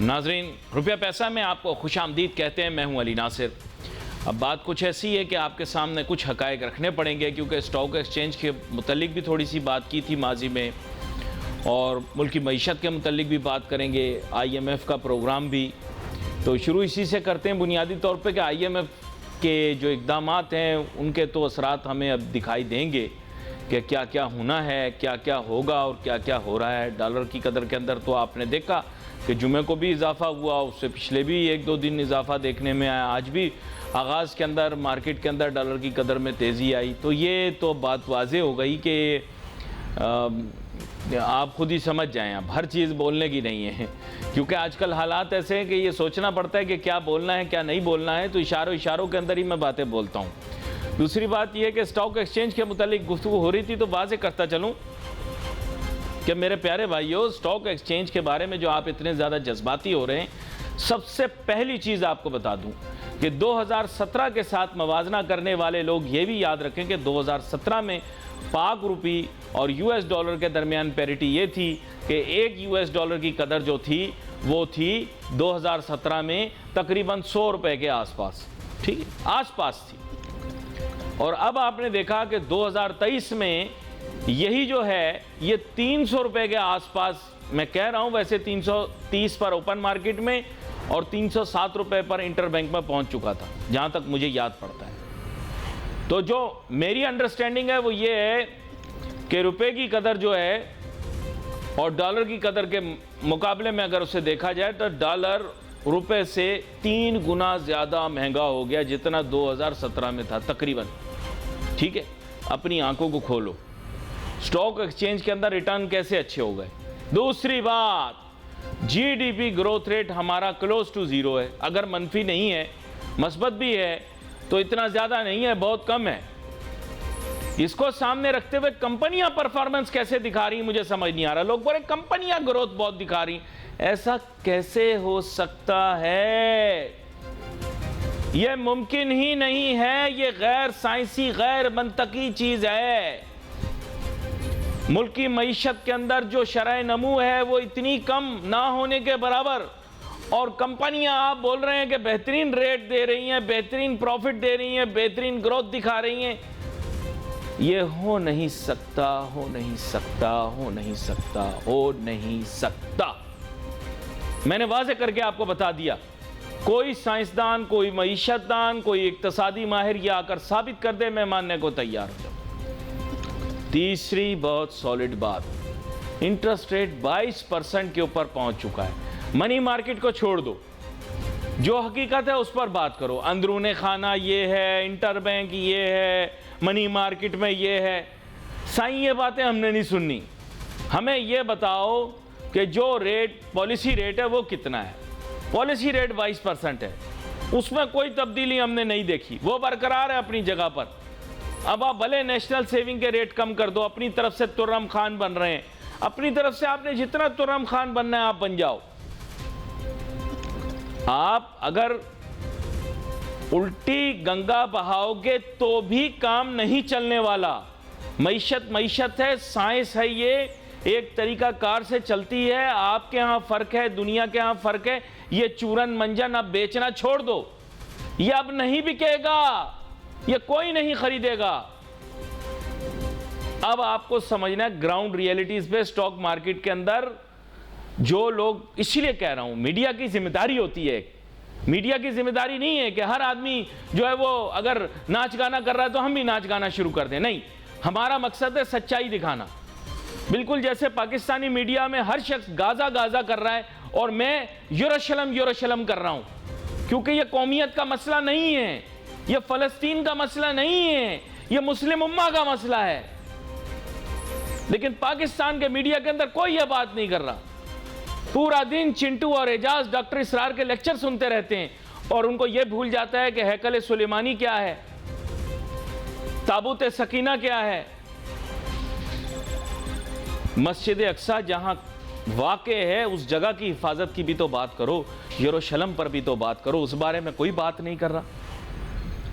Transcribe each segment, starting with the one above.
नाजरीन, रुपया पैसा में आपको खुशामदीद कहते हैं। मैं हूं अली नासिर। अब बात कुछ ऐसी है कि आपके सामने कुछ हकायक रखने पड़ेंगे, क्योंकि स्टॉक एक्सचेंज के मुतल्लिक भी थोड़ी सी बात की थी माजी में, और मुल्क की मईशत के मुतल्लिक भी बात करेंगे, IMF का प्रोग्राम भी। तो शुरू इसी से करते हैं बुनियादी तौर पर कि IMF के जो इक़दामात हैं उनके तो असरात हमें अब दिखाई देंगे कि क्या क्या होना है, क्या क्या होगा और क्या क्या हो रहा है। डॉलर की कदर के अंदर तो आपने देखा कि जुमे को भी इजाफा हुआ, उससे पिछले भी एक दो दिन इजाफा देखने में आया, आज भी आगाज़ के अंदर मार्केट के अंदर डॉलर की कदर में तेज़ी आई। तो ये तो बात वाज़े हो गई कि आप खुद ही समझ जाएं, अब हर चीज़ बोलने की नहीं है, क्योंकि आजकल हालात ऐसे हैं कि ये सोचना पड़ता है कि क्या बोलना है क्या नहीं बोलना है। तो इशारों के अंदर ही मैं बातें बोलता हूँ। दूसरी बात यह है कि स्टॉक एक्सचेंज के मुतालिक गुफ्तगू हो रही थी, तो वाज़े करता चलूँ कि मेरे प्यारे भाइयों, स्टॉक एक्सचेंज के बारे में जो आप इतने ज़्यादा जज्बाती हो रहे हैं, सबसे पहली चीज़ आपको बता दूं कि 2017 के साथ मवाजना करने वाले लोग ये भी याद रखें कि 2017 में पाक रुपी और US डॉलर के दरमियान पैरिटी ये थी कि एक US डॉलर की कदर जो थी वो थी 2017 में तकरीबन 100 रुपये के आसपास, ठीक है, आसपास थी। और अब आपने देखा कि 2023 में यही जो है ये 300 रुपये के आसपास, मैं कह रहा हूँ वैसे 330 पर ओपन मार्केट में और 307 रुपये पर इंटरबैंक में पहुँच चुका था, जहाँ तक मुझे याद पड़ता है। तो जो मेरी अंडरस्टैंडिंग है वो ये है कि रुपए की कदर जो है और डॉलर की कदर के मुकाबले में अगर उसे देखा जाए तो डॉलर रुपए से 3 गुना ज़्यादा महंगा हो गया जितना 2017 में था तकरीबन, ठीक है। अपनी आंखों को खोलो, स्टॉक एक्सचेंज के अंदर रिटर्न कैसे अच्छे हो गए। दूसरी बात, GDP ग्रोथ रेट हमारा क्लोज टू ज़ीरो है, अगर मनफी नहीं है मस्बत भी है तो इतना ज़्यादा नहीं है, बहुत कम है। इसको सामने रखते हुए कंपनियां परफॉर्मेंस कैसे दिखा रही मुझे समझ नहीं आ रहा। लोग बोले कंपनियां ग्रोथ बहुत दिखा रही, ऐसा कैसे हो सकता है? यह मुमकिन ही नहीं है, यह गैर साइंसी गैर मंतकी चीज है। मुल्क की मईशत के अंदर जो शरह नमू है वो इतनी कम ना होने के बराबर, और कंपनियां आप बोल रहे हैं कि बेहतरीन रेट दे रही हैं, बेहतरीन प्रॉफिट दे रही हैं, बेहतरीन ग्रोथ दिखा रही हैं। ये हो नहीं सकता, हो नहीं सकता, हो नहीं सकता, हो नहीं सकता। मैंने वाज़े करके आपको बता दिया, कोई साइंसदान, कोई मईशतदान, कोई इक्तसादी माहिर ये आकर साबित कर दे, मैं मानने को तैयार हूं। तीसरी बहुत सॉलिड बात, इंटरेस्ट रेट 22% के ऊपर पहुंच चुका है। मनी मार्केट को छोड़ दो, जो हकीकत है उस पर बात करो। अंदरूने खाना ये है, इंटरबैंक ये है, मनी मार्केट में ये है। साईं ये बातें हमने नहीं सुननी। हमें ये बताओ कि जो रेट पॉलिसी रेट है वो कितना है। पॉलिसी रेट 22% है, उसमें कोई तब्दीली हमने नहीं देखी, वो बरकरार है अपनी जगह पर। अब आप भले नेशनल सेविंग के रेट कम कर दो, अपनी तरफ से तुर्रम खान बन रहे हैं, अपनी तरफ से आपने जितना तुर्रम खान बनना है आप बन जाओ। आप अगर उल्टी गंगा बहाओगे तो भी काम नहीं चलने वाला। मईशत है, साइंस है, ये एक तरीका कार से चलती है। आपके यहाँ फर्क है, दुनिया के यहाँ फर्क है। ये चूरन मंजन अब बेचना छोड़ दो, ये अब नहीं बिकेगा, ये कोई नहीं खरीदेगा। अब आपको समझना है ग्राउंड रियलिटीज पे स्टॉक मार्केट के अंदर जो लोग, इसीलिए कह रहा हूं मीडिया की जिम्मेदारी होती है। मीडिया की जिम्मेदारी नहीं है कि हर आदमी जो है वो अगर नाच गाना कर रहा है तो हम भी नाच गाना शुरू कर दें, नहीं। हमारा मकसद है सच्चाई दिखाना। बिल्कुल जैसे पाकिस्तानी मीडिया में हर शख्स गाजा गाजा कर रहा है और मैं यरूशलेम कर रहा हूं, क्योंकि यह कौमियत का मसला नहीं है, यह फलस्तीन का मसला नहीं है, यह मुस्लिम उम्मा का मसला है। लेकिन पाकिस्तान के मीडिया के अंदर कोई यह बात नहीं कर रहा। पूरा दिन चिंटू और एजाज डॉक्टर इसरार के लेक्चर सुनते रहते हैं और उनको यह भूल जाता है कि हैकल सुलेमानी क्या है, ताबूत सकीना क्या है, मस्जिद अक्सा जहां वाक़े है उस जगह की हिफाजत की भी तो बात करो, यरूशलेम पर भी तो बात करो। उस बारे में कोई बात नहीं कर रहा।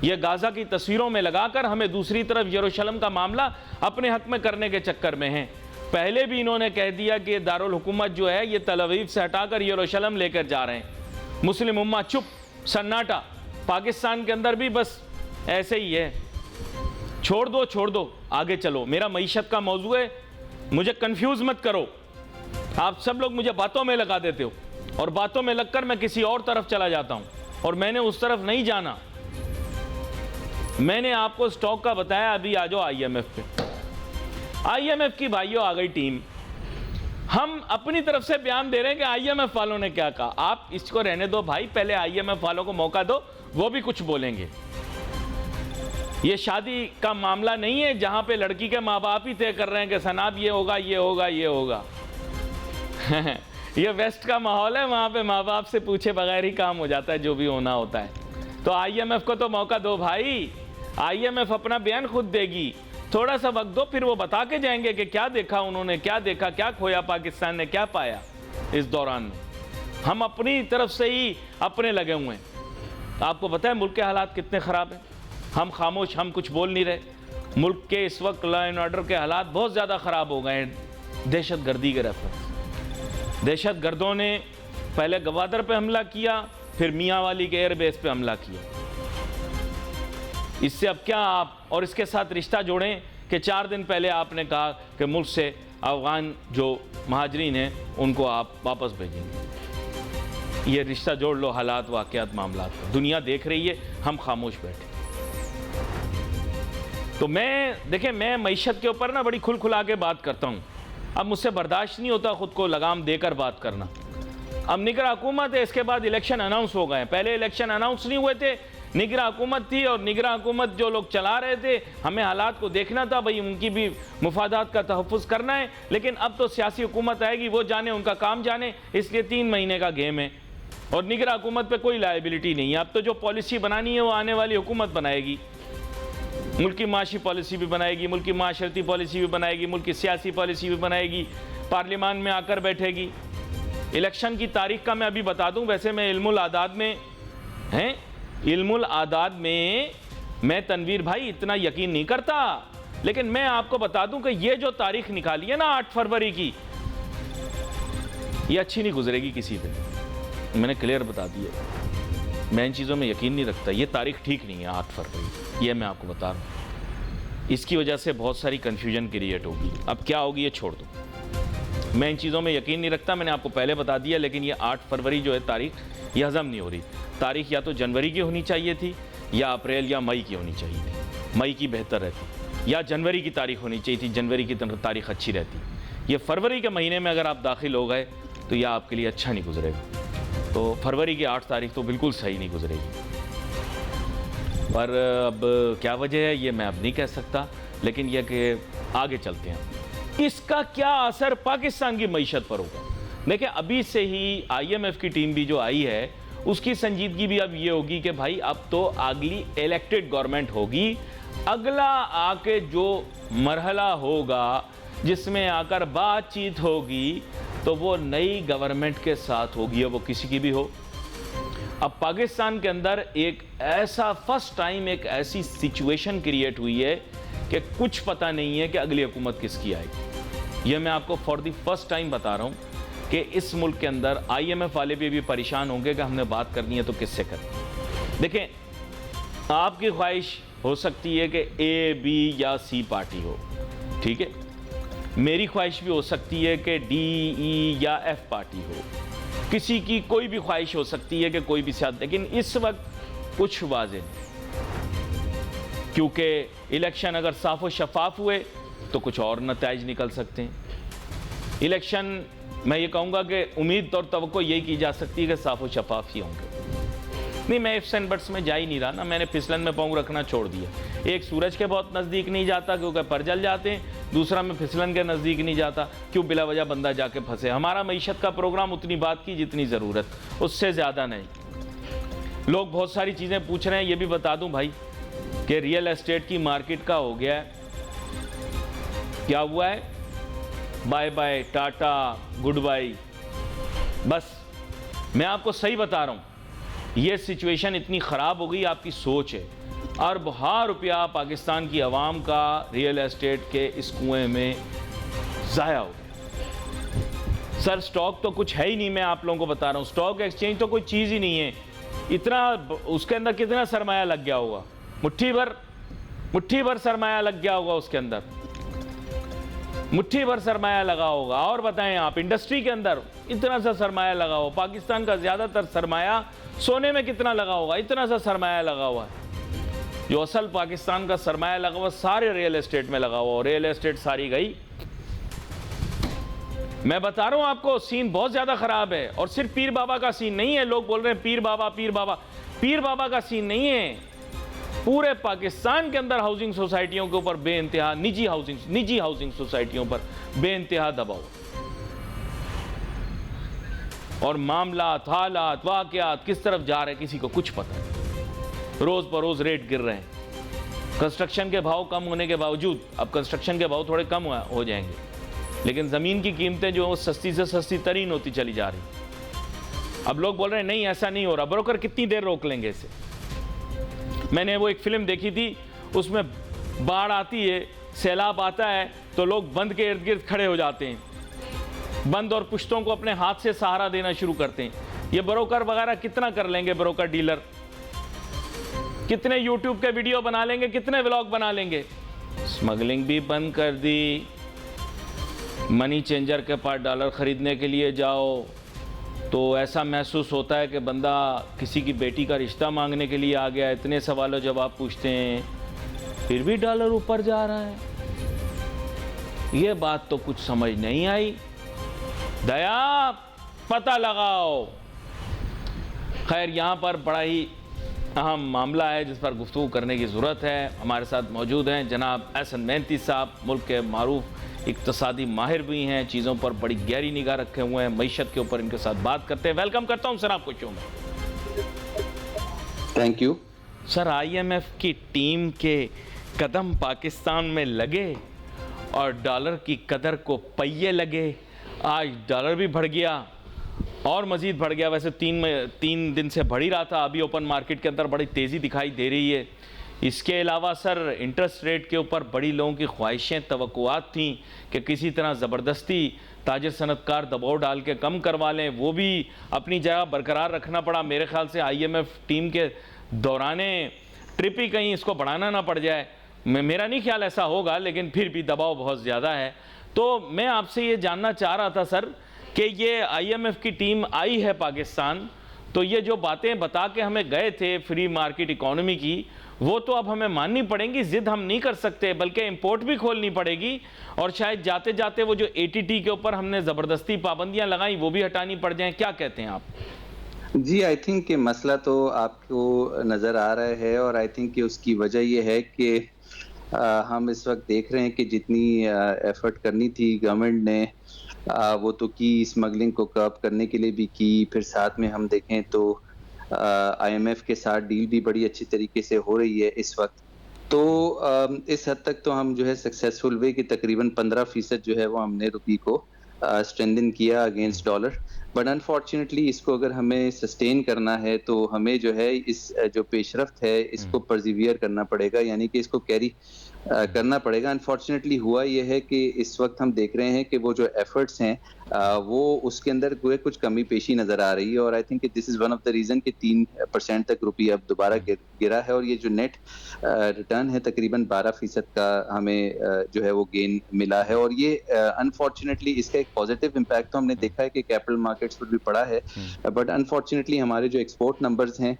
यह गाजा की तस्वीरों में लगाकर हमें दूसरी तरफ यरूशलेम का मामला अपने हक में करने के चक्कर में है। पहले भी इन्होंने कह दिया कि दारुल हुकूमत जो है ये तल अवीव से हटाकर यरूशलेम लेकर जा रहे हैं। मुस्लिम उम्मा चुप, सन्नाटा। पाकिस्तान के अंदर भी बस ऐसे ही है, छोड़ दो, आगे चलो। मेरा मईशत का मौजू है, मुझे कंफ्यूज मत करो। आप सब लोग मुझे बातों में लगा देते हो और बातों में लगकर मैं किसी और तरफ चला जाता हूं, और मैंने उस तरफ नहीं जाना। मैंने आपको स्टॉक का बताया। अभी आ जाओ IMF पे। IMF की भाइयों आ गई टीम। हम अपनी तरफ से बयान दे रहे हैं कि IMF वालों ने क्या कहा। आप इसको रहने दो भाई, पहले IMF वालों को मौका दो, वो भी कुछ बोलेंगे। ये शादी का मामला नहीं है जहां पे लड़की के माँ बाप ही तय कर रहे हैं कि सनाब ये होगा, ये होगा, ये होगा। ये वेस्ट का माहौल है, वहां पे माँ बाप से पूछे बगैर ही काम हो जाता है, जो भी होना होता है। तो IMF को तो मौका दो भाई। IMF अपना बयान खुद देगी, थोड़ा सा वक्त दो, फिर वो बता के जाएंगे कि क्या देखा उन्होंने, क्या देखा, क्या खोया पाकिस्तान ने, क्या पाया इस दौरान में। हम अपनी तरफ से ही अपने लगे हुए हैं। आपको पता है मुल्क के हालात कितने ख़राब हैं। हम खामोश, हम कुछ बोल नहीं रहे। मुल्क के इस वक्त लॉ एंड ऑर्डर के हालात बहुत ज़्यादा ख़राब हो गए हैं। दहशत गर्दी के रेफरेंस, दहशत गर्दों ने पहले गवादर पे हमला किया, फिर मियाँ वाली के एयरबेस पे हमला किया। इससे अब क्या आप और इसके साथ रिश्ता जोड़ें कि 4 दिन पहले आपने कहा कि मुल्क से अफगान जो महाजरीन हैं उनको आप वापस भेजेंगे। ये रिश्ता जोड़ लो हालात, वाक़यात, मामलात का। दुनिया देख रही है, हम खामोश बैठे। तो मैं मईशत के ऊपर ना बड़ी खुला के बात करता हूँ। अब मुझसे बर्दाश्त नहीं होता खुद को लगाम देकर बात करना। अब निगरान हुकूमत है, इसके बाद इलेक्शन अनाउंस हो गए। पहले इलेक्शन अनाउंस नहीं हुए थे, निगरान हुकूमत थी, और निगरान हुकूमत जो लोग चला रहे थे, हमें हालात को देखना था भाई, उनकी भी मुफादात का तहफ़्फ़ुज़ करना है। लेकिन अब तो सियासी हुकूमत आएगी, वो जाने, उनका काम जाने, इसलिए 3 महीने का गेम है और निगरान हुकूमत पे कोई लायबिलिटी नहीं है। अब तो जो पॉलिसी बनानी है वो आने वाली हुकूमत बनाएगी। मुल्क की माशी पॉलिसी भी बनाएगी, मुल्क की माशरती पॉलिसी भी बनाएगी, मुल्क की सियासी पॉलिसी भी बनाएगी, पार्लियामान में आकर बैठेगी। इलेक्शन की तारीख का मैं अभी बता दूं। वैसे मैं इल्मुल आदाद में हैं, इल्मुल आदाद में मैं तनवीर भाई इतना यकीन नहीं करता, लेकिन मैं आपको बता दूं कि ये जो तारीख निकाली है ना 8 फरवरी की, ये अच्छी नहीं गुजरेगी किसी पे। मैंने क्लियर बता दिया, मैं इन चीज़ों में यकीन नहीं रखता। ये तारीख ठीक नहीं है 8 फरवरी, ये मैं आपको बता रहा हूँ। इसकी वजह से बहुत सारी कन्फ्यूजन क्रिएट होगी। अब क्या होगी ये छोड़ दो, मैं इन चीज़ों में यकीन नहीं रखता, मैंने आपको पहले बता दिया। लेकिन ये 8 फरवरी जो है तारीख, ये हज़म नहीं हो रही। तारीख या तो जनवरी की होनी चाहिए थी, या अप्रैल या मई की होनी चाहिए थी। मई की बेहतर रहती, या जनवरी की तारीख होनी चाहिए थी, जनवरी की तारीख अच्छी रहती। ये फरवरी के महीने में अगर आप दाखिल हो गए तो यह आपके लिए अच्छा नहीं गुजरेगा। तो फरवरी की 8 तारीख तो बिल्कुल सही नहीं गुजरेगी। पर अब क्या वजह है ये मैं अब नहीं कह सकता, लेकिन यह कि आगे चलते हैं। इसका क्या असर पाकिस्तान की मईशत पर होगा? देखिए, अभी से ही IMF की टीम भी जो आई है उसकी संजीदगी भी अब ये होगी कि भाई अब तो अगली इलेक्टेड गवर्नमेंट होगी। अगला आके जो मरहला होगा जिसमें आकर बातचीत होगी तो वो नई गवर्नमेंट के साथ होगी, वो किसी की भी हो। अब पाकिस्तान के अंदर एक ऐसा फर्स्ट टाइम एक ऐसी सिचुएशन क्रिएट हुई है कि कुछ पता नहीं है कि अगली हुकूमत किसकी आएगी। यह मैं आपको फॉर द फर्स्ट टाइम बता रहा हूँ कि इस मुल्क के अंदर IMF वाले भी परेशान होंगे कि हमने बात करनी है तो किससे करें। देखें, आपकी ख्वाहिश हो सकती है कि A, B या C पार्टी हो, ठीक है। मेरी ख्वाहिश भी हो सकती है कि D, E या F पार्टी हो। किसी की कोई भी ख्वाहिश हो सकती है कि कोई भी साथ, लेकिन इस वक्त कुछ वाज़ेह नहीं, क्योंकि इलेक्शन अगर साफ व शफाफ हुए तो कुछ और नताइज निकल सकते हैं। इलेक्शन मैं ये कहूँगा कि उम्मीद और तवक्को यही की जा सकती है कि साफ व शफाफ ही होंगे। नहीं, मैं इफ्स एंड बट्स में जा ही नहीं रहा ना, मैंने फिसलन में पाँव रखना छोड़ दिया। एक सूरज के बहुत नज़दीक नहीं जाता क्योंकि पर जल जाते हैं, दूसरा मैं फिसलन के नज़दीक नहीं जाता क्यों बिला वजह बंदा जाके फंसे। हमारा मईशत का प्रोग्राम उतनी बात की जितनी ज़रूरत, उससे ज़्यादा नहीं। लोग बहुत सारी चीज़ें पूछ रहे हैं, ये भी बता दूँ भाई कि रियल एस्टेट की मार्केट का हो गया है, क्या हुआ है, bye bye, tata, goodbye. बस मैं आपको सही बता रहा हूँ, ये सिचुएशन इतनी ख़राब हो गई, आपकी सोच है। अरब रुपया पाकिस्तान की आवाम का रियल एस्टेट के इस कुएं में जाया हो गया। सर स्टॉक तो कुछ है ही नहीं, मैं आप लोगों को बता रहा हूँ, स्टॉक एक्सचेंज तो कोई चीज़ ही नहीं है। इतना उसके अंदर कितना सरमाया लग गया होगा, मुट्ठी भर सरमाया लग गया होगा उसके अंदर, मुट्ठी भर सरमाया लगा होगा। और बताएं आप, इंडस्ट्री के अंदर इतना सा सरमाया लगा हो, पाकिस्तान का ज़्यादातर सरमाया सोने में कितना लगा होगा, इतना सा सरमाया लगा हुआ है। जो असल पाकिस्तान का सरमाया लगा हुआ सारे रियल एस्टेट में लगा हुआ, और रियल एस्टेट सारी गई। मैं बता रहा हूं आपको, सीन बहुत ज्यादा खराब है। और सिर्फ पीर बाबा का सीन नहीं है, लोग बोल रहे हैं पीर बाबा पीर बाबा, पीर बाबा का सीन नहीं है। पूरे पाकिस्तान के अंदर हाउसिंग सोसाइटियों के ऊपर बेइंतहा, निजी हाउसिंग सोसाइटियों पर बेइंतहा दबाव, और मामलात, हालात, वाकयात किस तरफ जा रहे हैं किसी को कुछ पता नहीं। रोज पर रोज रेट गिर रहे हैं। कंस्ट्रक्शन के भाव कम होने के बावजूद, अब कंस्ट्रक्शन के भाव थोड़े कम हो जाएंगे, लेकिन ज़मीन की कीमतें जो है सस्ती से सस्ती तरीन होती चली जा रही। अब लोग बोल रहे हैं नहीं ऐसा नहीं हो रहा, ब्रोकर कितनी देर रोक लेंगे इसे। मैंने वो एक फिल्म देखी थी, उसमें बाढ़ आती है, सैलाब आता है, तो लोग बंद के इर्द गिर्द खड़े हो जाते हैं, बंद और पुश्तों को अपने हाथ से सहारा देना शुरू करते हैं। ये ब्रोकर वगैरह कितना कर लेंगे, ब्रोकर डीलर कितने यूट्यूब के वीडियो बना लेंगे, कितने व्लॉग बना लेंगे। स्मगलिंग भी बंद कर दी। मनी चेंजर के पास डॉलर ख़रीदने के लिए जाओ तो ऐसा महसूस होता है कि बंदा किसी की बेटी का रिश्ता मांगने के लिए आ गया, इतने सवालों जवाब पूछते हैं, फिर भी डॉलर ऊपर जा रहा है। ये बात तो कुछ समझ नहीं आई। दया पता लगाओ। खैर, यहाँ पर बड़ा ही अहम मामला है जिस पर गुफ्तगू करने की ज़रूरत है। हमारे साथ मौजूद हैं जनाब एहसन मेहनती साहब, मुल्क के मारूफ इक्तसादी माहिर भी हैं, चीज़ों पर बड़ी गहरी निगाह रखे हुए हैं, मईशत के ऊपर इनके साथ बात करते हैं। वेलकम करता हूं सर आपको शो में। Thank you sir. IMF की टीम के कदम पाकिस्तान में लगे और डॉलर की कदर को पहिए लगे। आज डॉलर भी बढ़ गया और मज़ीद बढ़ गया। वैसे तीन दिन से बढ़ ही रहा था, अभी ओपन मार्केट के अंदर बड़ी तेज़ी दिखाई दे रही है। इसके अलावा सर इंटरेस्ट रेट के ऊपर बड़ी लोगों की ख्वाहिशें, तवक्कुआत थी कि किसी तरह ज़बरदस्ती ताजिर सनतकार दबाव डाल के कम करवा लें, वो भी अपनी जगह बरकरार रखना पड़ा। मेरे ख्याल से IMF टीम के दौराने ट्रिप ही कहीं इसको बढ़ाना ना पड़ जाए। मेरा नहीं ख्याल ऐसा होगा, लेकिन फिर भी दबाव बहुत ज़्यादा है। तो मैं आपसे ये जानना चाह रहा था सर कि ये IMF की टीम आई है पाकिस्तान, तो ये जो बातें बता के हमें गए थे फ्री मार्केट इकोनॉमी की, वो तो अब हमें माननी पड़ेंगी। जिद हम नहीं कर सकते, बल्कि इंपोर्ट भी खोलनी पड़ेगी। और शायद जाते जाते वो जो ATT के ऊपर हमने ज़बरदस्ती पाबंदियां लगाई वो भी हटानी पड़ जाएं। क्या कहते हैं आप? जी, आई थिंक कि मसला तो आपको नज़र आ रहा है, और आई थिंक कि उसकी वजह ये है कि हम इस वक्त देख रहे हैं कि जितनी एफर्ट करनी थी गवर्नमेंट ने, वो तो की, स्मगलिंग को कर्ब करने के लिए भी की। फिर साथ में हम देखें तो IMF के साथ डील भी बड़ी अच्छी तरीके से हो रही है इस वक्त। तो इस हद तक तो हम जो है सक्सेसफुल हुए कि तकरीबन 15% जो है वो हमने रुपये को स्ट्रेंथन किया अगेंस्ट डॉलर। बट अनफॉर्चुनेटली इसको अगर हमें सस्टेन करना है तो हमें जो है इस जो पेशरफ्त है इसको परसिवियर करना पड़ेगा, यानी कि इसको कैरी करना पड़ेगा। अनफॉर्चुनेटली हुआ यह है कि इस वक्त हम देख रहे हैं कि वो जो एफर्ट्स हैं वो उसके अंदर कुछ कमी पेशी नज़र आ रही है। और I think this is one of the reason कि 3% तक रुपया अब दोबारा गिरा है, और ये जो नेट रिटर्न है तकरीबन 12% का हमें जो है वो गेन मिला है। और ये अनफॉर्चुनेटली इसका एक पॉजिटिव इम्पैक्ट तो हमने देखा है कि कैपिटल मार्केट्स पर भी पड़ा है, बट अनफॉर्चुनेटली हमारे जो एक्सपोर्ट नंबर्स हैं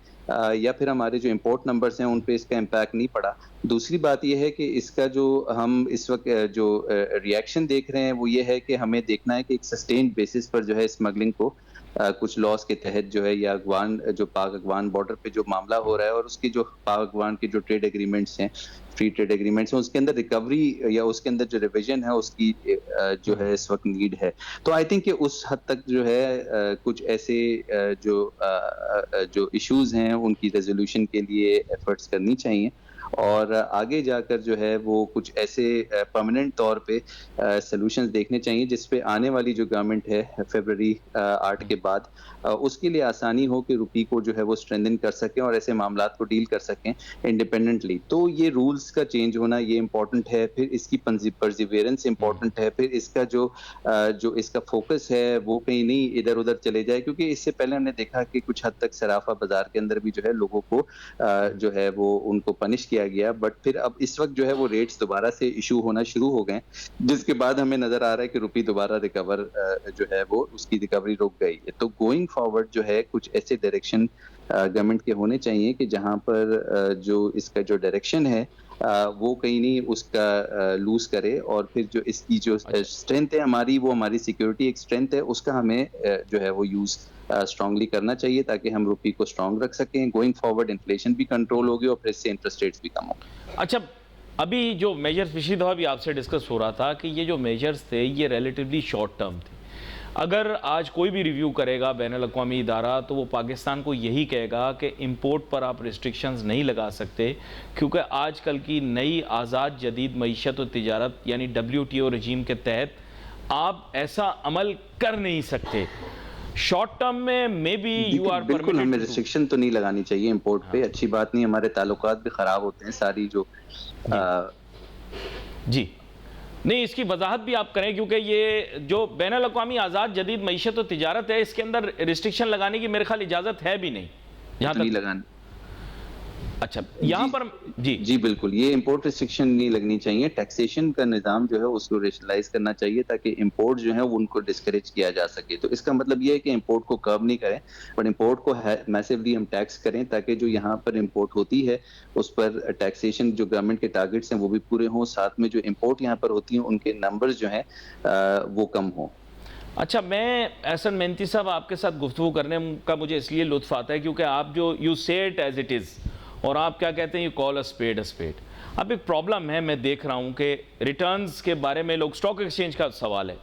या फिर हमारे जो इंपोर्ट नंबर्स हैं उन पे इसका इम्पैक्ट नहीं पड़ा। दूसरी बात यह है कि इसका जो हम इस वक्त जो रिएक्शन देख रहे हैं वो ये है कि हमें देखना है कि एक सस्टेन्ड बेसिस पर जो है स्मगलिंग को कुछ लॉस के तहत जो है, या अफगान जो पाक अफगान बॉर्डर पे जो मामला हो रहा है और उसकी जो पाक अफगान के जो ट्रेड एग्रीमेंट्स हैं, फ्री ट्रेड एग्रीमेंट्स हैं, उसके अंदर रिकवरी या उसके अंदर जो रिविजन है उसकी जो है इस वक्त नीड है। तो आई थिंक कि उस हद तक जो है कुछ ऐसे जो इश्यूज हैं उनकी रेजोल्यूशन के लिए एफर्ट्स करनी चाहिए। और आगे जाकर जो है वो कुछ ऐसे परमानेंट तौर पे सॉल्यूशंस देखने चाहिए जिस पे आने वाली जो गवर्नमेंट है फरवरी 8 के बाद उसके लिए आसानी हो कि रुपये को जो है वो स्ट्रेंथन कर सकें और ऐसे मामलात को डील कर सकें इंडिपेंडेंटली। तो ये रूल्स का चेंज होना ये इम्पोर्टेंट है, फिर इसकी परसिवियरेंस इम्पोर्टेंट है, फिर इसका जो इसका फोकस है वो कहीं नहीं इधर-उधर चले जाए, क्योंकि इससे पहले हमने देखा कि कुछ हद तक सराफा बाजार के अंदर भी जो है लोगों को जो है वो उनको पनिश किया गया, बट फिर अब इस वक्त जो है वो रेट्स दोबारा से इशू होना शुरू हो गए, जिसके बाद हमें नजर आ रहा है कि रुपये दोबारा रिकवर जो है वो उसकी रिकवरी रुक गई है। तो गोइंग फॉरवर्ड जो है कुछ ऐसे डायरेक्शन गवर्नमेंट के होने चाहिए कि जहां पर जो इसका जो डायरेक्शन है वो कहीं नहीं उसका लूज करे, और फिर जो इसकी जो स्ट्रेंथ है हमारी, वो हमारी सिक्योरिटी एक स्ट्रेंथ है, उसका हमें जो है वो यूज स्ट्रांगली करना चाहिए ताकि हम रुपये को स्ट्रांग रख सकें। गोइंग फॉरवर्ड इन्फ्लेशन भी कंट्रोल होगी और फिर इससे इंटरेस्ट रेट्स भी कम होंगे। अच्छा, अभी जो मेजर्स पिछली दफ़ा भी आपसे डिस्कस हो रहा था कि ये जो मेजर्स थे ये रिलेटिवली शॉर्ट टर्म थे। अगर आज कोई भी रिव्यू करेगा बैनुल-अक़वामी इदारा तो वो पाकिस्तान को यही कहेगा कि इंपोर्ट पर आप रिस्ट्रिक्शंस नहीं लगा सकते, क्योंकि आजकल की नई आज़ाद जदीद मईशत और तिजारत यानी WTO रजीम के तहत आप ऐसा अमल कर नहीं सकते। शॉर्ट टर्म में मे बी यू आर बिल्कुल हमें रिस्ट्रिक्शन तो नहीं लगानी चाहिए इंपोर्ट पे, अच्छी बात नहीं, हमारे ताल्लुकात भी ख़राब होते हैं सारी जो जी नहीं, इसकी वजाहत भी आप करें, क्योंकि ये जो बैनुल-अक़वामी आज़ाद जदीद मईशत और तिजारत है इसके अंदर रिस्ट्रिक्शन लगाने की मेरे ख्याल इजाज़त है भी नहीं यहाँ तक लगाने। अच्छा, यहाँ पर जी बिल्कुल, ये इंपोर्ट रिस्ट्रिक्शन नहीं लगनी चाहिए। टैक्सेशन का निज़ाम जो है उसको रेशनलाइज करना चाहिए ताकि इंपोर्ट जो है वो उनको डिस्करेज किया जा सके। तो इसका मतलब ये है कि इंपोर्ट को कर्ब नहीं करें, बट इंपोर्ट को मैसिवली हम टैक्स करें ताकि जो यहाँ पर इंपोर्ट होती है उस पर टैक्सेशन जो गवर्नमेंट के टारगेट्स हैं वो भी पूरे हों, साथ में जो इंपोर्ट यहाँ पर होती हैं उनके नंबर्स जो हैं वो कम हों। अच्छा, मैं एहसन मेहनती साहब आपके साथ गुफ्तगू करने का मुझे इसलिए लुत्फ़ आता है क्योंकि आप जो यू से इट एज इट इज़ और आप क्या कहते हैं, यू कॉल अ स्पेड। अब एक प्रॉब्लम है, मैं देख रहा हूं कि रिटर्न्स के बारे में लोग, स्टॉक एक्सचेंज का सवाल है,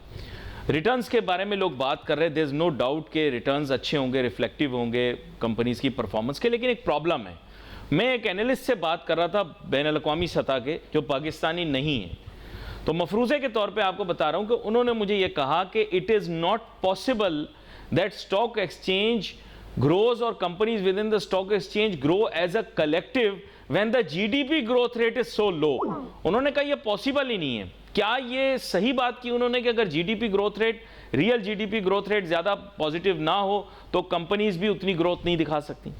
रिटर्न्स के बारे में लोग बात कर रहे हैं। देयर इज़ नो डाउट कि रिटर्न्स अच्छे होंगे, रिफ्लेक्टिव होंगे कंपनीज की परफॉर्मेंस के, लेकिन एक प्रॉब्लम है। मैं एक एनालिस्ट से बात कर रहा था बैनुल-अक़वामी सतह के जो पाकिस्तानी नहीं है, तो मफरूज़े के तौर पे आपको बता रहा हूं कि उन्होंने मुझे ये कहा कि it is not possible that stock exchange grows or companies within the stock exchange grow as a collective when the GDP growth rate is so low। उन्होंने कहा ये पॉसिबल ही नहीं है। क्या ये सही बात की उन्होंने कि अगर GDP growth rate, real GDP growth rate ज़्यादा पॉजिटिव ना हो तो कंपनीज भी उतनी ग्रोथ नहीं दिखा सकती?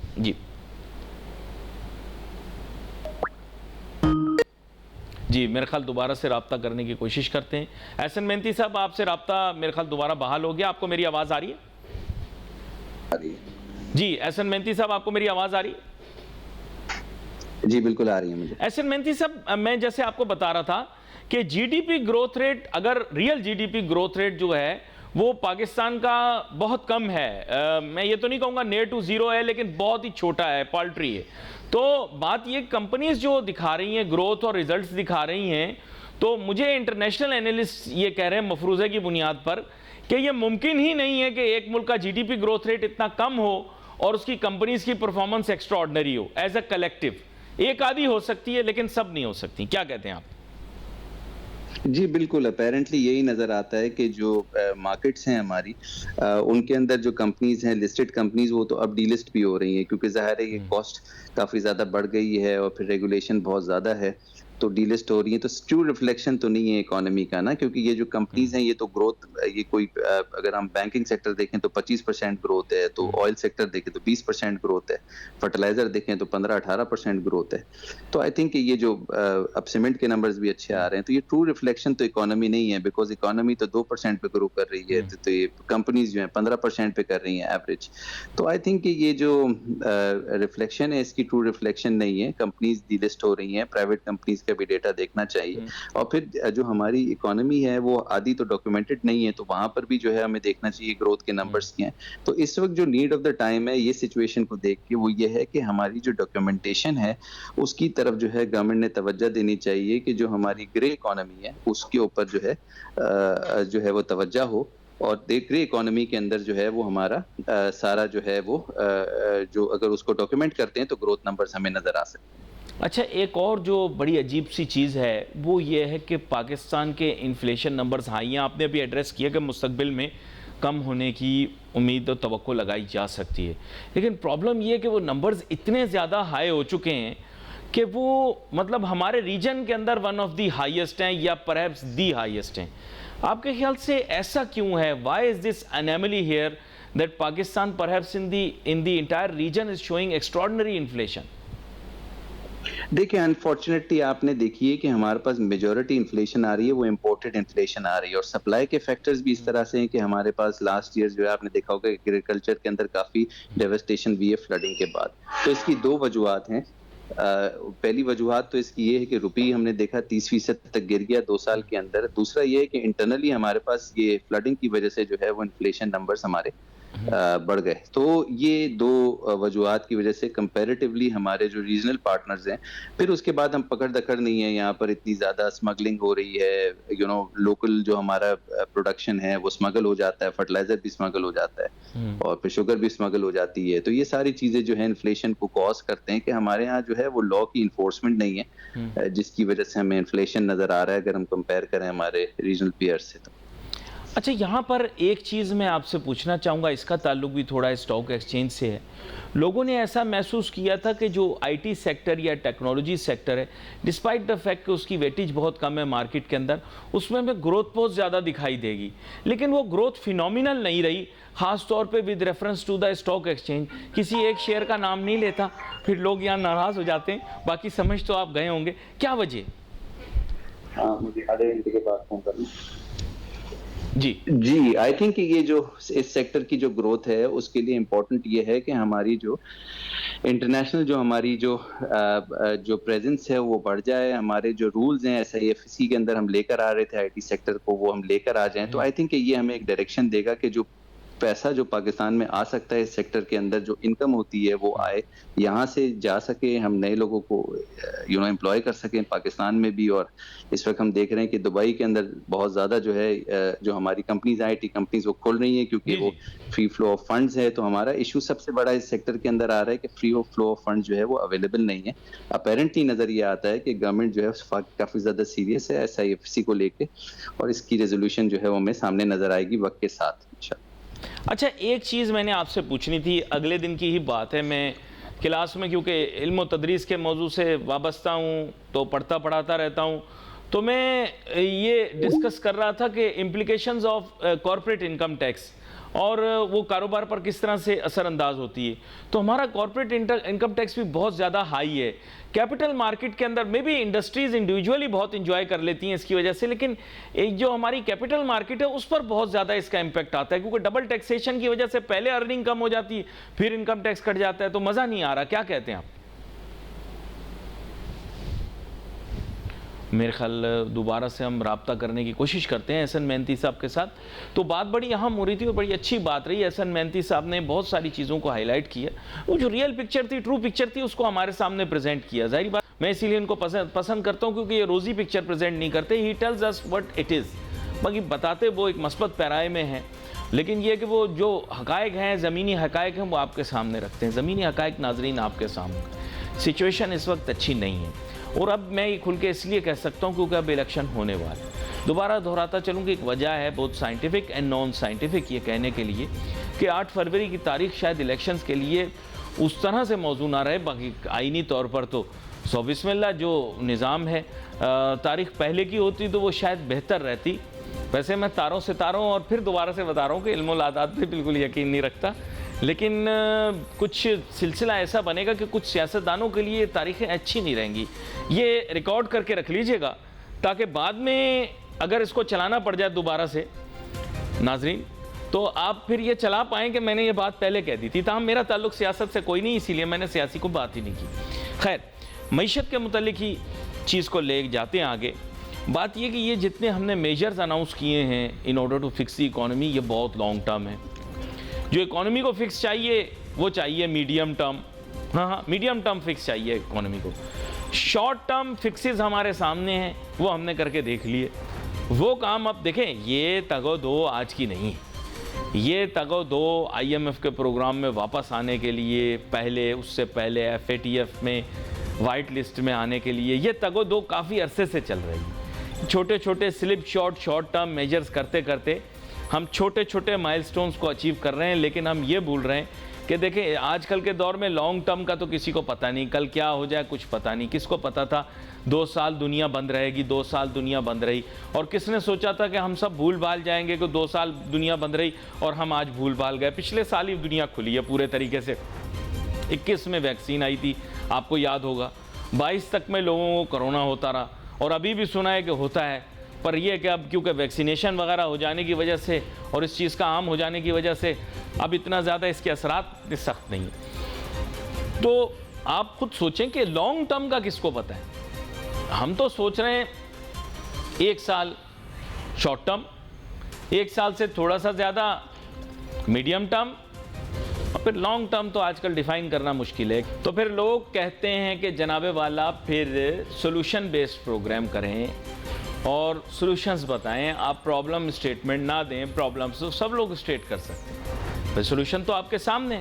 जी मेरे ख्याल दोबारा से रब्ता करने की कोशिश करते हैं। एहसन मेहनती साहब, आपसे रब्ता मेरे ख्याल दोबारा बहाल हो गया। आपको मेरी आवाज़ आ रही है? जी एहसन मेहनती साहब, आपको मेरी आवाज़ आ रही है? जी बिल्कुल आ रही है मुझे। एहसन मेहनती साहब, मैं जैसे आपको बता रहा था कि GDP ग्रोथ रेट, अगर रियल GDP ग्रोथ रेट जो है वो पाकिस्तान का बहुत कम है, मैं ये तो नहीं कहूँगा नियर टू ज़ीरो है, लेकिन बहुत ही छोटा है, पाल्ट्री है। तो बात ये, कंपनीज जो दिखा रही हैं ग्रोथ और रिजल्ट्स दिखा रही हैं, तो मुझे इंटरनेशनल एनालिस्ट ये कह रहे हैं मफरूज़े की बुनियाद पर कि ये मुमकिन ही नहीं है कि एक मुल्क का GDP ग्रोथ रेट इतना कम हो और उसकी कंपनीज की परफॉर्मेंस एक्स्ट्रा ऑर्डिनरी हो एज अ कलेक्टिव। एक आधी हो सकती है लेकिन सब नहीं हो सकती। क्या कहते हैं आप? जी बिल्कुल, अपेरेंटली यही नज़र आता है कि जो मार्केट्स हैं हमारी उनके अंदर जो कंपनीज हैं, लिस्टेड कंपनीज, वो तो अब डीलिस्ट भी हो रही हैं, क्योंकि ज़ाहिर है ये कॉस्ट काफ़ी ज़्यादा बढ़ गई है और फिर रेगुलेशन बहुत ज़्यादा है, तो डीलिस्ट हो रही है। तो ट्रू रिफ्लेक्शन तो नहीं है इकोनॉमी का ना, क्योंकि ये जो कंपनीज हैं ये तो ग्रोथ, ये कोई अगर हम बैंकिंग सेक्टर देखें तो 25% ग्रोथ है, तो ऑयल सेक्टर देखें तो 20% ग्रोथ है, फर्टिलाइजर देखें तो 15-18% ग्रोथ है। तो आई थिंक ये जो अब सीमेंट के नंबर्स भी अच्छे आ रहे हैं, तो ये ट्रू रिफ्लेक्शन तो इकोनॉमी नहीं है, बिकॉज इकोनॉमी तो 2% पे ग्रो कर रही है, तो ये कंपनीज जो है 15% पे कर रही हैं एवरेज। तो आई थिंक ये जो रिफ्लेक्शन है इसकी ट्रू रिफ्लेक्शन नहीं है। कंपनीज डीलिस्ट हो रही हैं, प्राइवेट कंपनीज का भी डेटा देखना चाहिए, और फिर जो हमारी इकोनॉमी है वो आधी तो डॉक्यूमेंटेड नहीं है, तो वहां पर भी जो है हमें देखना चाहिए ग्रोथ के नंबर्स क्या हैं। तो इस वक्त जो नीड ऑफ द टाइम है ये सिचुएशन को देख के, वो ये है कि हमारी जो डॉक्यूमेंटेशन है उसकी तरफ जो है गवर्नमेंट ने तवज्जो देनी चाहिए कि जो हमारी ग्रे इकोनॉमी है उसके ऊपर जो है वो तवज्जो हो, और ग्रे इकोनॉमी के अंदर जो है वो हमारा सारा जो है वो जो अगर उसको डॉक्यूमेंट करते हैं तो ग्रोथ नंबर्स हमें नजर आ सकते हैं। अच्छा, एक और जो बड़ी अजीब सी चीज़ है वो ये है कि पाकिस्तान के इन्फ्लेशन नंबर्स हाई हैं। आपने अभी एड्रेस किया कि मुस्तकबिल में कम होने की उम्मीद और तवक्को लगाई जा सकती है, लेकिन प्रॉब्लम ये है कि वो नंबर्स इतने ज़्यादा हाई हो चुके हैं कि वो मतलब हमारे रीजन के अंदर वन ऑफ दी हाईएस्ट हैं या परहैप्स दी हाईएस्ट हैं। आपके ख्याल से ऐसा क्यों है? Why is this anomaly here that Pakistan perhaps in the entire region is showing extraordinary inflation? देखिए, अनफॉर्चुनेटली आपने देखी है कि हमारे पास मेजॉरिटी इन्फ्लेशन आ रही है, वो इम्पोर्टेड इन्फ्लेशन आ रही है, और सप्लाई के फैक्टर्स भी इस तरह से हैं कि हमारे पास लास्ट ईयर जो है आपने देखा होगा एग्रीकल्चर के अंदर काफ़ी डेवस्टेशन हुई है फ्लडिंग के बाद। तो इसकी 2 वजूहात हैं। पहली वजूहात तो इसकी ये है कि रुपये हमने देखा 30% तक गिर गया 2 साल के अंदर। दूसरा ये है कि इंटरनली हमारे पास ये फ्लडिंग की वजह से जो है वो इन्फ्लेशन नंबर्स हमारे बढ़ गए। तो ये 2 वजूहात की वजह से कंपैरेटिवली हमारे जो रीजनल पार्टनर्स हैं, फिर उसके बाद हम पकड़-दकड़ नहीं है, यहाँ पर इतनी ज़्यादा स्मगलिंग हो रही है, लोकल जो हमारा प्रोडक्शन है वो स्मगल हो जाता है, फर्टिलाइज़र भी स्मगल हो जाता है और फिर शुगर भी स्मगल हो जाती है। तो ये सारी चीज़ें जो है इन्फ्लेशन को कॉज़ करते हैं कि हमारे यहाँ जो है वो लॉ की इन्फोर्समेंट नहीं है, जिसकी वजह से हमें इन्फ्लेशन नज़र आ रहा है अगर हम कंपेयर करें हमारे रीजनल पीयर्स से तो। अच्छा, यहाँ पर एक चीज़ मैं आपसे पूछना चाहूँगा, इसका ताल्लुक भी थोड़ा स्टॉक एक्सचेंज से है। लोगों ने ऐसा महसूस किया था कि जो आईटी सेक्टर या टेक्नोलॉजी सेक्टर है, डिस्पाइट द फैक्ट कि उसकी वेटेज बहुत कम है मार्केट के अंदर, उसमें हमें ग्रोथ बहुत ज़्यादा दिखाई देगी, लेकिन वो ग्रोथ फिनोमिनल नहीं रही, ख़ास तौर पे with reference to the stock exchange. किसी एक शेयर का नाम नहीं लेता, फिर लोग यहाँ नाराज़ हो जाते हैं। बाकी समझ तो आप गए होंगे, क्या वजह? हाँ, मुझे आधे घंटे के बाद फ़ोन करना। जी, आई थिंक ये जो इस सेक्टर की जो ग्रोथ है उसके लिए इम्पोर्टेंट ये है कि हमारी जो इंटरनेशनल जो हमारी जो प्रेजेंस है वो बढ़ जाए, हमारे जो रूल्स हैं SIFC के अंदर हम लेकर आ रहे थे आईटी सेक्टर को, वो हम लेकर आ जाएं। तो आई थिंक ये हमें एक डायरेक्शन देगा कि जो पैसा जो पाकिस्तान में आ सकता है इस सेक्टर के अंदर, जो इनकम होती है वो आए, यहाँ से जा सके, हम नए लोगों को एम्प्लॉय कर सकें पाकिस्तान में भी। और इस वक्त हम देख रहे हैं कि दुबई के अंदर बहुत ज़्यादा जो है जो हमारी कंपनीज IT कंपनीज वो खुल रही हैं क्योंकि वो फ्री फ्लो ऑफ फंड्स है। तो हमारा इशू सबसे बड़ा इस सेक्टर के अंदर आ रहा है कि फ्री फ्लो ऑफ फंड जो है वो अवेलेबल नहीं है। अपेरेंटली नज़र ये आता है कि गवर्नमेंट जो है काफ़ी ज़्यादा सीरियस है SIFC को लेके, और इसकी रेजोल्यूशन जो है वो हमें सामने नज़र आएगी वक्त के साथ। अच्छा, एक चीज़ मैंने आपसे पूछनी थी, अगले दिन की ही बात है। मैं क्लास में क्योंकि इल्म व तदरीस के मौजू से वाबस्ता हूँ तो पढ़ाता रहता हूँ, तो मैं ये डिस्कस कर रहा था कि implications of corporate income tax और वो कारोबार पर किस तरह से असरअंदाज होती है। तो हमारा कॉर्पोरेट इनकम टैक्स भी बहुत ज़्यादा हाई है। कैपिटल मार्केट के अंदर में भी इंडस्ट्रीज़ इंडिविजुअली बहुत इंजॉय कर लेती हैं इसकी वजह से, लेकिन एक जो हमारी कैपिटल मार्केट है उस पर बहुत ज़्यादा इसका इम्पैक्ट आता है, क्योंकि डबल टैक्सेशन की वजह से पहले अर्निंग कम हो जाती है, फिर इनकम टैक्स कट जाता है, तो मज़ा नहीं आ रहा। क्या कहते हैं आप? मेरे ख्याल दोबारा से हम रब्ता करने की कोशिश करते हैं एहसन मेहनती साहब के साथ। तो बात बड़ी अहम हो रही थी और बड़ी अच्छी बात रही। एहसन मेहनती साहब ने बहुत सारी चीज़ों को हाईलाइट किया, वो जो रियल पिक्चर थी, ट्रू पिक्चर थी, उसको हमारे सामने प्रेजेंट किया। जाहिर बात मैं इसीलिए इनको पसंद करता हूँ, क्योंकि ये रोज़ी पिक्चर प्रेजेंट नहीं करते। He tells us what it is, बाकी बताते वो एक मस्बत पैराए में हैं, लेकिन ये कि वो जो हकायक हैं, ज़मीनी हकायक हैं, वो आपके सामने रखते हैं। ज़मीनी हकायक नाजरीन आपके सामने। सिचुएशन इस वक्त अच्छी नहीं है, और अब मैं ये खुल के इसलिए कह सकता हूँ क्योंकि अब इलेक्शन होने वाले। दोबारा दोहराता चलूँ कि एक वजह है बहुत साइंटिफिक एंड नॉन साइंटिफिक ये कहने के लिए कि 8 फरवरी की तारीख शायद इलेक्शंस के लिए उस तरह से मौजू ना रहे। बाकी आइनी तौर पर तो सो बिस्मिल्लाह जो निज़ाम है, तारीख पहले की होती तो वो शायद बेहतर रहती। वैसे मैं तारों सितारों और फिर दोबारा से बता रहा हूँ कि इल्मुल आदात पे बिल्कुल यकीन नहीं रखता, लेकिन कुछ सिलसिला ऐसा बनेगा कि कुछ सियासतदानों के लिए तारीखें अच्छी नहीं रहेंगी। ये रिकॉर्ड करके रख लीजिएगा, ताकि बाद में अगर इसको चलाना पड़ जाए दोबारा से नाजरीन, तो आप फिर ये चला पाएँ कि मैंने ये बात पहले कह दी थी। ताहम मेरा ताल्लुक सियासत से कोई नहीं, इसीलिए मैंने सियासी को बात ही नहीं की। खैर, मईशत के मुतालिक ही चीज़ को ले जाते हैं आगे। बात ये कि ये जितने हमने मेजर्स अनाउंस किए हैं in order to fix the economy, ये बहुत लॉन्ग टर्म है। जो इकॉनमी को फिक्स चाहिए वो चाहिए मीडियम टर्म। हाँ, मीडियम टर्म फिक्स चाहिए इकॉनमी को। शॉर्ट टर्म फिक्सेस हमारे सामने हैं, वो हमने करके देख लिए। वो काम अब देखें, ये तगो दो आज की नहीं है। ये तगो दो IMF के प्रोग्राम में वापस आने के लिए पहले, उससे पहले FATF में वाइट लिस्ट में आने के लिए। ये तगो-दो काफ़ी अरसे से चल रही है। छोटे छोटे स्लिप शॉर्ट टर्म मेजर्स करते करते हम छोटे छोटे माइलस्टोन्स को अचीव कर रहे हैं, लेकिन हम ये भूल रहे हैं कि देखें आजकल के दौर में लॉन्ग टर्म का तो किसी को पता नहीं, कल क्या हो जाए कुछ पता नहीं। किसको पता था 2 साल दुनिया बंद रहेगी, 2 साल दुनिया बंद रही, और किसने सोचा था कि हम सब भूल भाल जाएंगे कि 2 साल दुनिया बंद रही और हम आज भूल भाल गए। पिछले साल ही दुनिया खुली है पूरे तरीके से। 21 में वैक्सीन आई थी, आपको याद होगा। 22 तक में लोगों को कोरोना होता रहा, और अभी भी सुना है कि होता है, पर यह कि अब क्योंकि वैक्सीनेशन वगैरह हो जाने की वजह से और इस चीज़ का आम हो जाने की वजह से अब इतना ज़्यादा इसके असरात इतने सख्त नहीं है। तो आप खुद सोचें कि लॉन्ग टर्म का किसको पता है। हम तो सोच रहे हैं 1 साल शॉर्ट टर्म, 1 साल से थोड़ा सा ज़्यादा मीडियम टर्म, और फिर लॉन्ग टर्म तो आजकल डिफाइन करना मुश्किल है। तो फिर लोग कहते हैं कि जनाबे वाला फिर सोल्यूशन बेस्ड प्रोग्राम करें और सॉल्यूशंस बताएं, आप प्रॉब्लम स्टेटमेंट ना दें। प्रॉब्लम्स तो सब लोग स्टेट कर सकते हैं, फिर सॉल्यूशन तो आपके सामने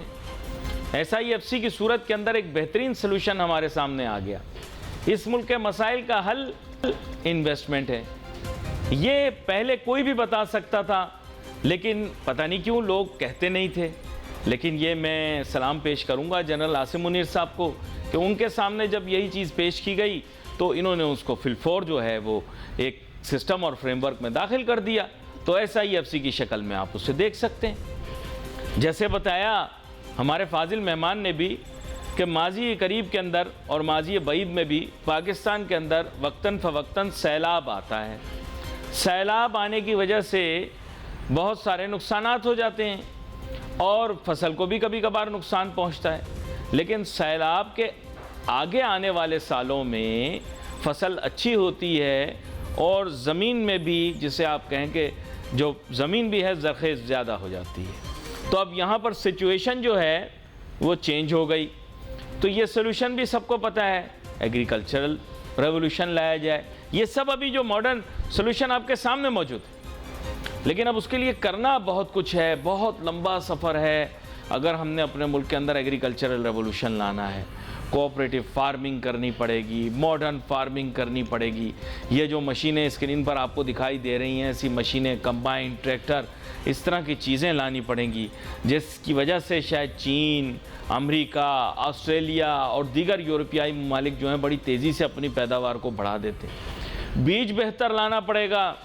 है। SIFC की सूरत के अंदर एक बेहतरीन सॉल्यूशन हमारे सामने आ गया। इस मुल्क के मसाइल का हल इन्वेस्टमेंट है। ये पहले कोई भी बता सकता था, लेकिन पता नहीं क्यों लोग कहते नहीं थे। लेकिन ये मैं सलाम पेश करूंगा जनरल आसिम मुनीर साहब को कि उनके सामने जब यही चीज़ पेश की गई तो इन्होंने उसको फिलफोर जो है वो एक सिस्टम और फ्रेमवर्क में दाखिल कर दिया। तो SIFC की शक्ल में आप उसे देख सकते हैं। जैसे बताया हमारे फाजिल मेहमान ने भी कि माजी करीब के अंदर और माजी बईद में भी पाकिस्तान के अंदर वक्तन फ़वक्तन सैलाब आता है। सैलाब आने की वजह से बहुत सारे नुकसानात हो जाते हैं और फसल को भी कभी कभार नुकसान पहुंचता है। लेकिन सैलाब के आगे आने वाले सालों में फसल अच्छी होती है और ज़मीन में भी, जिसे आप कहें कि जो ज़मीन भी है ज़रख़ेज़ ज़्यादा हो जाती है। तो अब यहाँ पर सिचुएशन जो है वो चेंज हो गई। तो ये सोल्यूशन भी सबको पता है, एग्रीकल्चरल रेवोल्यूशन लाया जाए। ये सब अभी जो मॉडर्न सोल्यूशन आपके सामने मौजूद है, लेकिन अब उसके लिए करना बहुत कुछ है, बहुत लंबा सफ़र है। अगर हमने अपने मुल्क के अंदर एग्रीकल्चरल रेवोल्यूशन लाना है, कोऑपरेटिव फार्मिंग करनी पड़ेगी, मॉडर्न फार्मिंग करनी पड़ेगी। ये जो मशीनें स्क्रीन पर आपको दिखाई दे रही हैं, ऐसी मशीनें, कंबाइन, ट्रैक्टर, इस तरह की चीज़ें लानी पड़ेंगी, जिसकी वजह से शायद चीन, अमेरिका, ऑस्ट्रेलिया और दीगर यूरोपियाई ममालिक जो हैं बड़ी तेज़ी से अपनी पैदावार को बढ़ा देते हैं। बीज बेहतर लाना पड़ेगा,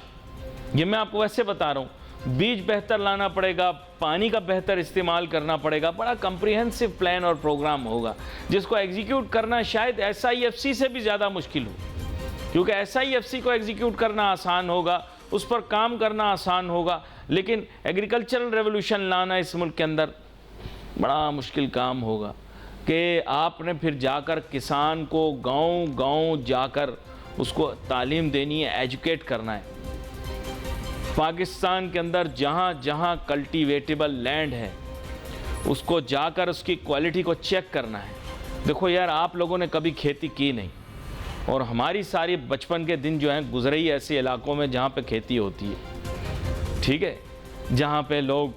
ये मैं आपको वैसे बता रहा हूँ। बीज बेहतर लाना पड़ेगा, पानी का बेहतर इस्तेमाल करना पड़ेगा। बड़ा कम्प्रिहेंसिव प्लान और प्रोग्राम होगा जिसको एग्जीक्यूट करना शायद SIFC से भी ज़्यादा मुश्किल हो, क्योंकि SIFC को एग्जीक्यूट करना आसान होगा, उस पर काम करना आसान होगा, लेकिन एग्रीकल्चरल रेवोल्यूशन लाना इस मुल्क के अंदर बड़ा मुश्किल काम होगा कि आपने फिर जाकर किसान को गाँव-गाँव जाकर उसको तालीम देनी है, एजुकेट करना है। पाकिस्तान के अंदर जहाँ जहाँ कल्टीवेटेबल लैंड है उसको जाकर उसकी क्वालिटी को चेक करना है। देखो यार, आप लोगों ने कभी खेती की नहीं, और हमारी सारी बचपन के दिन जो हैं गुजरे ही ऐसे इलाकों में जहाँ पे खेती होती है, ठीक है, जहाँ पे लोग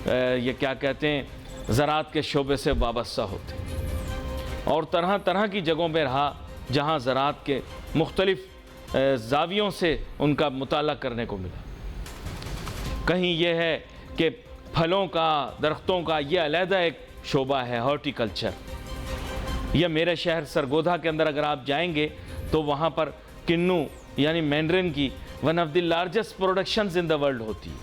ये क्या कहते हैं, ज़राअत के शोबे से वाबस्ता होते हैं, और तरह तरह की जगहों पे रहा जहाँ ज़राअत के मुख्तलिफ ज़ावियों से उनका मुताला करने को मिला। कहीं यह है कि फलों का, दरख्तों का ये अलहदा एक शोबा है, हॉर्टिकल्चर। यह मेरे शहर सरगोधा के अंदर अगर आप जाएंगे तो वहाँ पर किन्नू यानी मैंड्रिन की one of the largest productions in the world होती है,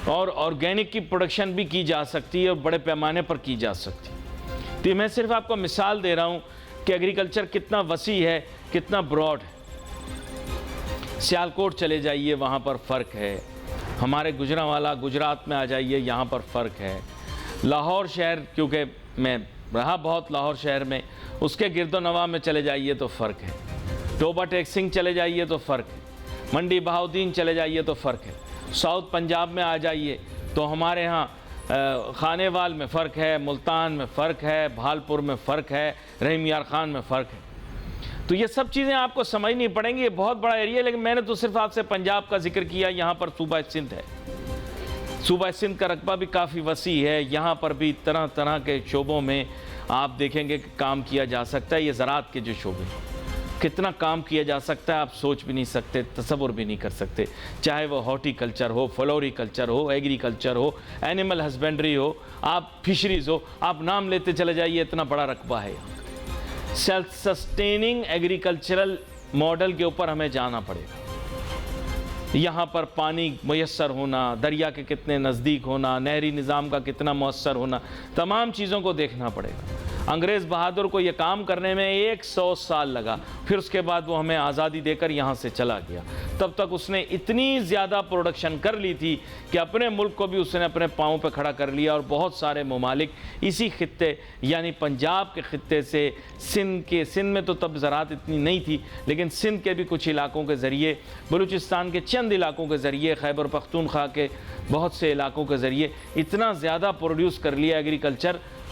और ऑर्गेनिक की प्रोडक्शन भी की जा सकती है और बड़े पैमाने पर की जा सकती है। तो मैं सिर्फ आपको मिसाल दे रहा हूँ कि एग्रीकल्चर कितना वसी है, कितना ब्रॉड है। सियालकोट चले जाइए, वहाँ पर फ़र्क है। हमारे गुजरांवाला गुजरात में आ जाइए, यहाँ पर फ़र्क है। लाहौर शहर, क्योंकि मैं रहा बहुत लाहौर शहर में, उसके गिरदोनवा में चले जाइए तो फ़र्क है। टोबा टेक सिंह चले जाइए तो फ़र्क है। मंडी बहाउद्दीन चले जाइए तो फ़र्क है। साउथ पंजाब में आ जाइए तो हमारे यहाँ खानेवाल में फ़र्क है, मुल्तान में फ़र्क है, भालपुर में फ़र्क है, रहीम यार खान में फ़र्क है। तो ये सब चीज़ें आपको समझनी पड़ेंगी। ये बहुत बड़ा एरिया है, लेकिन मैंने तो सिर्फ आपसे पंजाब का जिक्र किया। यहाँ पर सूबा सिंध है, सूबा सिंध का रकबा भी काफ़ी वसी है। यहाँ पर भी तरह तरह के शोबों में आप देखेंगे कि काम किया जा सकता है। ये ज़राअत के जो शोबे, कितना काम किया जा सकता है आप सोच भी नहीं सकते, तसव्वुर भी नहीं कर सकते। चाहे वो हॉर्टिकल्चर हो, फ्लोरिकल्चर हो, एग्रीकल्चर हो, एनिमल हस्बेंड्री हो, आप फिशरीज़ हो, आप नाम लेते चले जाइए, इतना बड़ा रकबा है। सेल्फ सस्टेनिंग एग्रीकल्चरल मॉडल के ऊपर हमें जाना पड़ेगा। यहाँ पर पानी मुयस्सर होना, दरिया के कितने नज़दीक होना, नहरी निज़ाम का कितना मुयस्सर होना, तमाम चीज़ों को देखना पड़ेगा। अंग्रेज़ बहादुर को ये काम करने में 100 साल लगा, फिर उसके बाद वो हमें आज़ादी देकर यहाँ से चला गया। तब तक उसने इतनी ज़्यादा प्रोडक्शन कर ली थी कि अपने मुल्क को भी उसने अपने पाँव पे खड़ा कर लिया। और बहुत सारे ममालिक इसी खित्ते यानी पंजाब के खित्ते से सिंध में तो तब ज़राअत इतनी नहीं थी, लेकिन सिंध के भी कुछ इलाकों के ज़रिए, बलूचिस्तान के चंद इलाकों के ज़रिए, खैबर पख्तूनख्वा के बहुत से इलाकों के ज़रिए इतना ज़्यादा प्रोड्यूस कर लिया,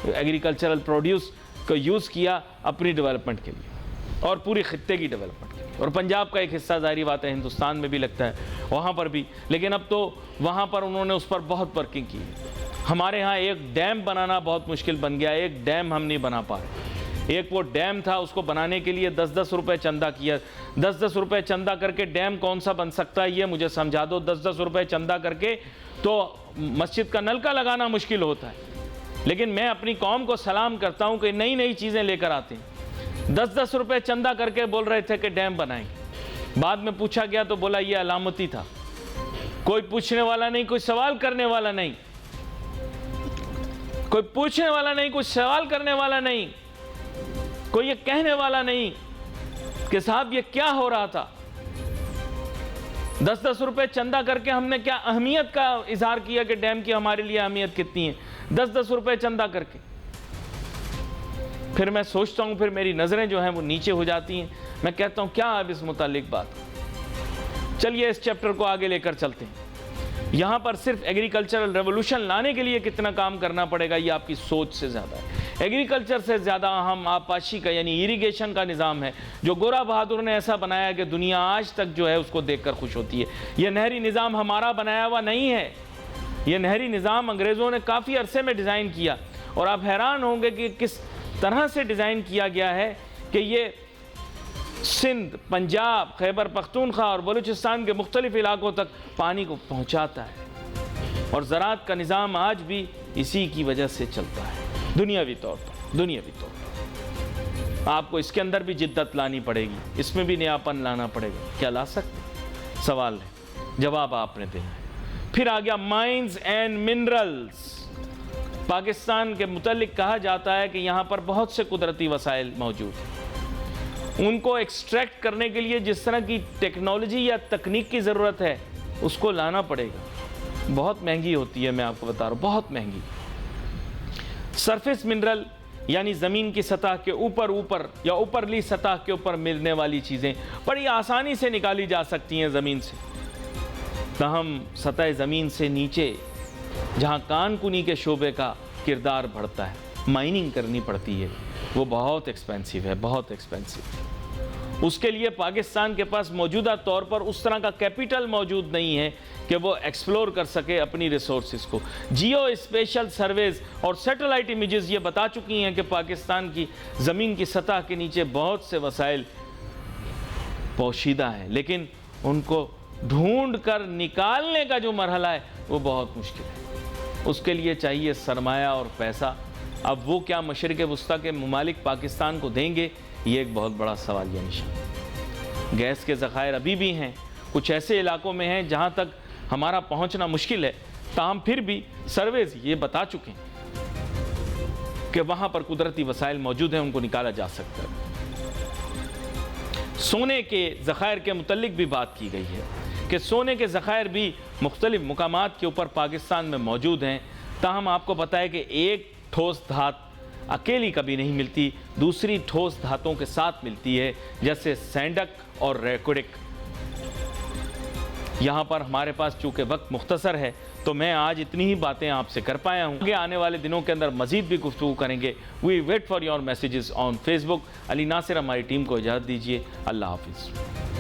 एग्रीकल्चरल प्रोड्यूस को यूज़ किया अपनी डेवलपमेंट के लिए और पूरी खित्ते की डेवलपमेंट के लिए। और पंजाब का एक हिस्सा ज़ाहिर बात है हिंदुस्तान में भी लगता है, वहाँ पर भी, लेकिन अब तो वहाँ पर उन्होंने उस पर बहुत वर्किंग की है। हमारे यहाँ एक डैम बनाना बहुत मुश्किल बन गया, एक डैम हम नहीं बना पा रहे। एक वो डैम था, उसको बनाने के लिए 10-10 रुपये चंदा किया। 10-10 रुपये चंदा करके डैम कौन सा बन सकता है ये मुझे समझा दो। 10-10 रुपये चंदा करके तो मस्जिद का नलका लगाना मुश्किल होता है। लेकिन मैं अपनी कौम को सलाम करता हूँ कि नई नई चीज़ें लेकर आते हैं। 10-10 रुपये चंदा करके बोल रहे थे कि डैम बनाएंगे। बाद में पूछा गया तो बोला ये अलामती था। कोई पूछने वाला नहीं, कोई सवाल करने वाला नहीं, कोई पूछने वाला नहीं, कोई सवाल करने वाला नहीं, कोई ये कहने वाला नहीं कि साहब ये क्या हो रहा था। 10-10 रुपये चंदा करके हमने क्या अहमियत का इजहार किया कि डैम की हमारे लिए अहमियत कितनी है। 10-10 रुपये चंदा करके फिर मैं सोचता हूँ, फिर मेरी नज़रें जो हैं वो नीचे हो जाती हैं। मैं कहता हूँ क्या अब इस मुतालिक बात। चलिए इस चैप्टर को आगे लेकर चलते हैं। यहाँ पर सिर्फ एग्रीकल्चरल रेवोल्यूशन लाने के लिए कितना काम करना पड़ेगा ये आपकी सोच से ज़्यादा है। एग्रीकल्चर से ज़्यादा अहम आपाशी का यानी इरिगेशन का निज़ाम है, जो गोरा बहादुर ने ऐसा बनाया कि दुनिया आज तक जो है उसको देखकर खुश होती है। यह नहरी निज़ाम हमारा बनाया हुआ नहीं है, ये नहरी निज़ाम अंग्रेज़ों ने काफ़ी अरसे में डिज़ाइन किया। और आप हैरान होंगे कि किस तरह से डिज़ाइन किया गया है कि ये सिंध, पंजाब, खैबर पख्तूनख्वा और बलूचिस्तान के मुख्तलिफ इलाकों तक पानी को पहुँचाता है। और ज़राअत का निज़ाम आज भी इसी की वजह से चलता है दुनियावी तौर पर। आपको इसके अंदर भी जिद्दत लानी पड़ेगी, इसमें भी नयापन लाना पड़ेगा। क्या ला सकते? सवाल है, जवाब आपने देना है। फिर आ गया माइंस एंड मिनरल्स। पाकिस्तान के मुतालिक कहा जाता है कि यहाँ पर बहुत से कुदरती वसाइल मौजूद हैं। उनको एक्सट्रैक्ट करने के लिए जिस तरह की टेक्नोलॉजी या तकनीक की ज़रूरत है उसको लाना पड़ेगा। बहुत महंगी होती है, मैं आपको बता रहा हूँ, बहुत महंगी। सरफेस मिनरल यानी ज़मीन की सतह के ऊपर या ऊपरली सतह के ऊपर मिलने वाली चीज़ें बड़ी आसानी से निकाली जा सकती हैं ज़मीन से। तहम सतह ज़मीन से नीचे जहाँ कानकुनी के शोबे का किरदार बढ़ता है, माइनिंग करनी पड़ती है, वो बहुत एक्सपेंसिव है, बहुत एक्सपेंसिव। उसके लिए पाकिस्तान के पास मौजूदा तौर पर उस तरह का कैपिटल मौजूद नहीं है कि वो एक्सप्लोर कर सके अपनी रिसोर्सेज को। जियो स्पेशल सर्वेज और सैटेलाइट इमेजेस ये बता चुकी हैं कि पाकिस्तान की ज़मीन की सतह के नीचे बहुत से वसाइल पोशीदा हैं, लेकिन उनको ढूंढ कर निकालने का जो मरहला है वो बहुत मुश्किल है। उसके लिए चाहिए सरमाया और पैसा। अब वो क्या मशरिक़ वस्ता के ममालिक पाकिस्तान को देंगे, ये एक बहुत बड़ा सवाल या निशान। गैस के ज़खायर अभी भी हैं, कुछ ऐसे इलाकों में हैं जहाँ तक हमारा पहुँचना मुश्किल है, ताहम फिर भी सर्वेज ये बता चुके हैं कि वहाँ पर कुदरती वसाइल मौजूद हैं, उनको निकाला जा सकता है। सोने के ज़खायर के मुतल्लिक भी बात की गई है कि सोने के ज़खायर भी मुख्तलिफ मुकामात के ऊपर पाकिस्तान में मौजूद हैं। ताहम आपको पता है कि एक ठोस धात अकेली कभी नहीं मिलती, दूसरी ठोस धातों के साथ मिलती है, जैसे सैंडक और रेकोडिक। यहाँ पर हमारे पास चूँकि वक्त मुख्तसर है तो मैं आज इतनी ही बातें आपसे कर पाया हूँ। आगे आने वाले दिनों के अंदर मज़ीद भी गुफ्तगू करेंगे। We wait for your messages on Facebook. Ali Nasir हमारी टीम को इजाज़त दीजिए। अल्लाह हाफिज़।